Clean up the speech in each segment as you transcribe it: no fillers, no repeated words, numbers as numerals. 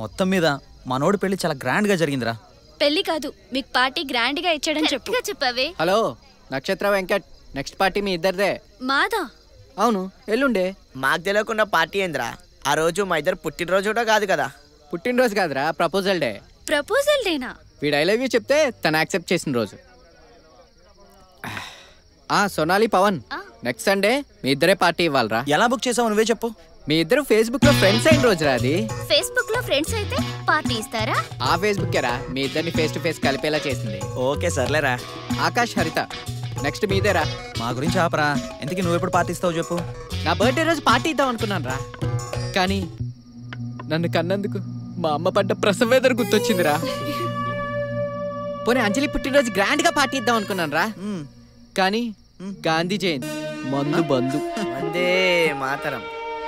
మొత్తం మీద మనోడి పెళ్లి చాలా గ్రాండ్ గా జరిగిందిరా. పెళ్లి కాదు, మీకు పార్టీ గ్రాండ్ గా ఇచ్చాడని చెప్పవే. హలో నక్షత్ర వెంకట్, నెక్స్ట్ పార్టీ మీ ఇద్దరిదే. మాదా? అవును, ఎల్లుండే. మాకు తెలియకుండా పార్టీ ఏందిరా? ఆ రోజు మా ఇద్దరు పుట్టినరోజు కూడా కాదు కదా. పుట్టినరోజు కాదురా, ప్రపోజల్ డే. ప్రపోజల్ డేనా? వీడు ఐ లవ్ యూ చెప్తే తను యాక్సెప్ట్ చేసిన రోజు. సోనాలి పవన్, నెక్స్ట్ సండే మీ ఇద్దరే పార్టీ ఇవ్వాలరా. ఎలా బుక్ చేసావు నువ్వే చెప్పు. మీ ఇద్దరు ఫేస్బుక్ లో ఫ్రెండ్స్ అయిన రోజురా అది. ఫేస్బుక్ లో ఫ్రెండ్స్ అయితే పార్టీ ఇస్తారా? ఆ ఫేస్బుక్ రా మీ ఇద్దరిని ఫేస్ టు ఫేస్ కలిపేలా చేసింది. ఓకే సర్లేరా. ఆకాష్, హరిత, నెక్స్ట్ మీదేరా. మా గురించి ఆపరా. ఎందుకు నువ్వు ఎప్పుడు పార్టీ ఇస్తావు చెప్పు. నా బర్త్డే రోజు పార్టీ ఇద్దాం అనుకున్నాను రా, కానీ నన్ను కన్నందుకు మా అమ్మ పడ్డ ప్రసవ వేదన గుర్తొచ్చిందిరా. పోనీ అంజలి పుట్టినరోజు గ్రాండ్ గా పార్టీ ఇద్దాం అనుకున్నాను రా, కానీ గాంధీ జయంతి మందు బంధు. వందే మాతరం.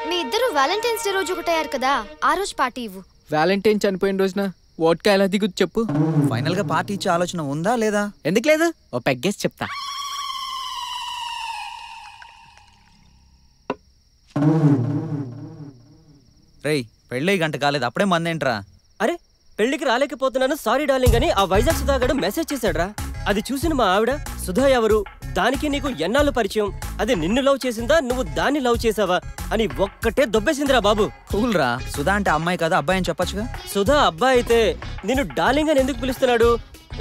మీ ఇద్దరు వ్యాలంటైన్స్ డే రోజు ఒకటయ్యారు కదా, ఆ రోజు పార్టీ ఇవ్వు. వ్యాలంటైన్ చనిపోయిన రోజున వోడ్కా ఎలా దిగుద్దు చెప్పు. ఫైనల్ గా పార్టీ ఇచ్చే ఆలోచన ఉందా లేదా? ఎందుకు లేదు, ఓ పెగ్గేసి చెప్తా. రేయ్ పెళ్ళి గంట కాలేదు, అప్పుడే మందేంట్రా? అరే పెళ్లికి రాలేకపోతున్నాను సారీ డార్లింగ్ అని ఆ వైజాగ్ సుధాగాడు మెసేజ్ చేశాడ్రా. అది చూసిన మా ఆవిడ, సుధా ఎవరు, దానికి నీకు ఎన్నాళ్ళు పరిచయం, అది నిన్ను లవ్ చేసిందా నువ్వు దాన్ని లవ్ చేసావా అని ఒక్కటే దొబ్బేసిందిరా బాబు. కూల్ రా, సుధా అంటే అమ్మాయి కదా, అబ్బాయి అని చెప్పొచ్చుగా. సుధా అబ్బాయి అయితే నిన్ను డార్లింగ్ అని ఎందుకు పిలుస్తున్నాడు?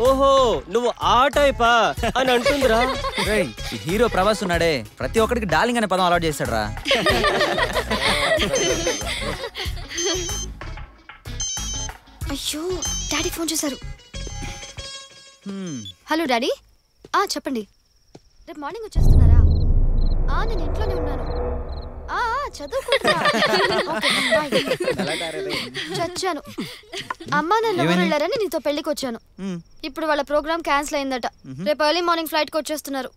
ఓహో నువ్వు ఆ టైపా అని అంటుందిరా. రేయ్ ఈ హీరో ప్రభాస్ ఉన్నాడే, ప్రతి ఒక్కడికి డార్లింగ్ అనే పదం అలవాటు చేశాడు రా. అయ్యో డాడీ ఫోన్ చేశారు. Hello daddy. చెప్పండి. రేపు మార్నింగ్ వచ్చేస్తున్నారా? నేను ఇంట్లోనే ఉన్నాను. చచ్చాను. అమ్మా నన్ను వెళ్ళారని నీతో పెళ్లికి వచ్చాను. ఇప్పుడు వాళ్ళ ప్రోగ్రామ్ క్యాన్సిల్ అయిందట. రేపు ఎర్లీ మార్నింగ్ ఫ్లైట్ కి వచ్చేస్తున్నారు.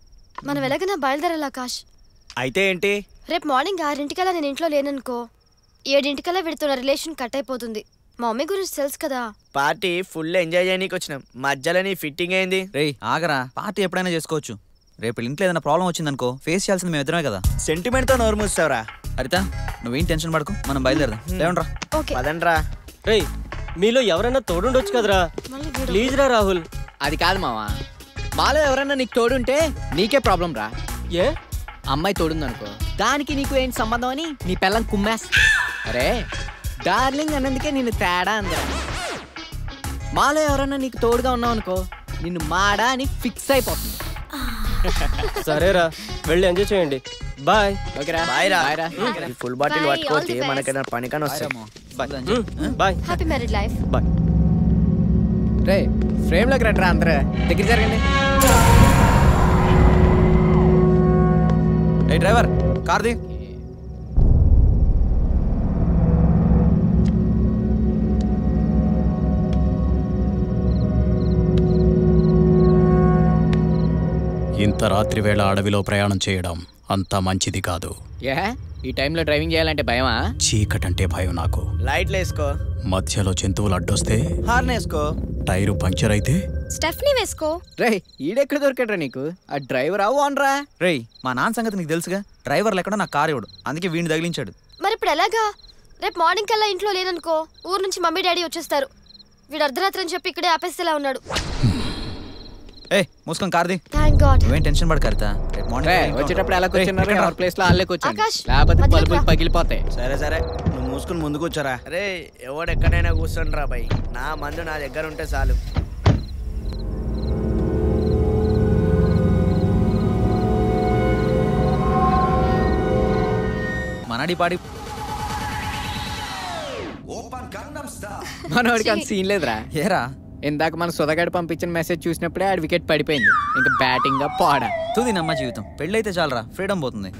మనం ఎలాగైనా బయలుదేరాలి ఆకాష్. అయితే ఏంటి? రేపు మార్నింగ్ 6:00కల్లా నేను ఇంట్లో లేననుకో, 7:00కల్లా వీడితో రిలేషన్ కట్ అయిపోతుంది. మా మమ్మీ గురించి తెలుసు కదా. పార్టీ ఫుల్ ఎంజాయ్ చేయనీకి వచ్చినాం, మధ్యలో నీ ఫిట్టింగ్ అయింది. రేయ్ ఆగరా, పార్టీ ఎప్పుడైనా చేసుకోవచ్చు. రేపు ఇంట్లో ఏదైనా ప్రాబ్లం వచ్చిందనుకో, ఫేస్ చేయాల్సింది మేము ఇద్దరమే కదా. సెంటిమెంట్ తో నోరు మూస్తావురా. హరిత నువ్వేం టెన్షన్ పడకు, మనం బయలుదేరదాం. లేవండ్రా. పదండ్రా. రేయ్ మీలో ఎవరైనా తోడుండొచ్చు కదరా, ప్లీజ్ రా రాహుల్. అది కాదు మావా, మాలో ఎవరైనా నీకు తోడుంటే నీకే ప్రాబ్లం రా. ఏ అమ్మాయి తోడుందనుకో, దానికి నీకు ఏంటి సంబంధం అని నీ పిల్లం కుమ్మేస్. అరే డార్లింగ్ అన్నందుకే నిన్ను తేడా అందరా. మాలో ఎవరైనా నీకు తోడుగా ఉన్నావు అనుకో, నిన్ను మాడా అని ఫిక్స్ అయిపోతుంది. సరేరా వెళ్ళి ఎంజాయ్ చేయండి. బాయ్. ఓకేరా, బాయ్ రా. ఫుల్ బాటిల్ పట్టుకోతే మనకైనా పనికని వస్తాము. Bye. Happy married life. Bye. రే ఫ్రేమ్ లోకి రండి రా, అందరూ దగ్గర జరగండి. ఏ డ్రైవర్ కార్ది. ఇంత రాత్రి వేళ అడవిలో ప్రయాణం చేయడం అంత మంచిది కాదు. ఈ టైంలో డ్రైవింగ్ చేయాలంటే భయమా? చీకటంటే భయం నాకు. లైట్లు వేసుకో. మధ్యలో జంతువులు అడ్డొస్తే? హార్న్ వేసుకో. టైరు పంక్చర్ అయితే? స్టెఫ్నీ వేసుకో. రే ఈడెక్కడ దొరికాడ్రా నీకు? ఆ డ్రైవర్ ఓనరా? రేయ్ మా నాన్న సంగతి నీకు తెలుసుగా, డ్రైవర్ లేకుండా నాకు కారు ఇవ్వడు, అందుకే వీడిని తగిలించాడు. మరి ఇప్పుడు ఎలాగా? రేపు మార్నింగ్ కల్లా ఇంట్లో లేననుకో, ఊరు నుంచి మమ్మీ డాడీ వచ్చేస్తారు. వీడు అర్ధరాత్రి అని చెప్పి ఇక్కడే ఆపేసేలా ఉన్నాడు. ఏ మూసుకొని కార్ది. Thank God. నువ్వేం టెన్షన్ పడకరితా, రేపు మార్నింగ్ వచ్చేటప్పుడు ఎలా కూర్చున్నారు? ఎవరి ప్లేస్ లో వాళ్ళే కూర్చోండి, ఆకాష్, లేకపోతే బల్బులు పగిలిపోతాయి. సరే సరే నువ్వు మూసుకుని ముందుకు వచ్చారా. రే ఎవడెక్కడైనా కూర్చోండి రా భయ్, నా మందు నా దగ్గర ఉంటే చాలు. మనడి పాడి మనోడికి అంత సీన్ లేదురా. ఏరా ఇందాక మన సుధగాడు పంపించిన మెసేజ్ చూసినప్పుడే ఆడి వికెట్ పడిపోయింది. ఇంకా బ్యాటింగ్ గా పోడా. తుది నమ్మ జీవితం. పెళ్ళైతే చాలరా, ఫ్రీడమ్ పోతుంది.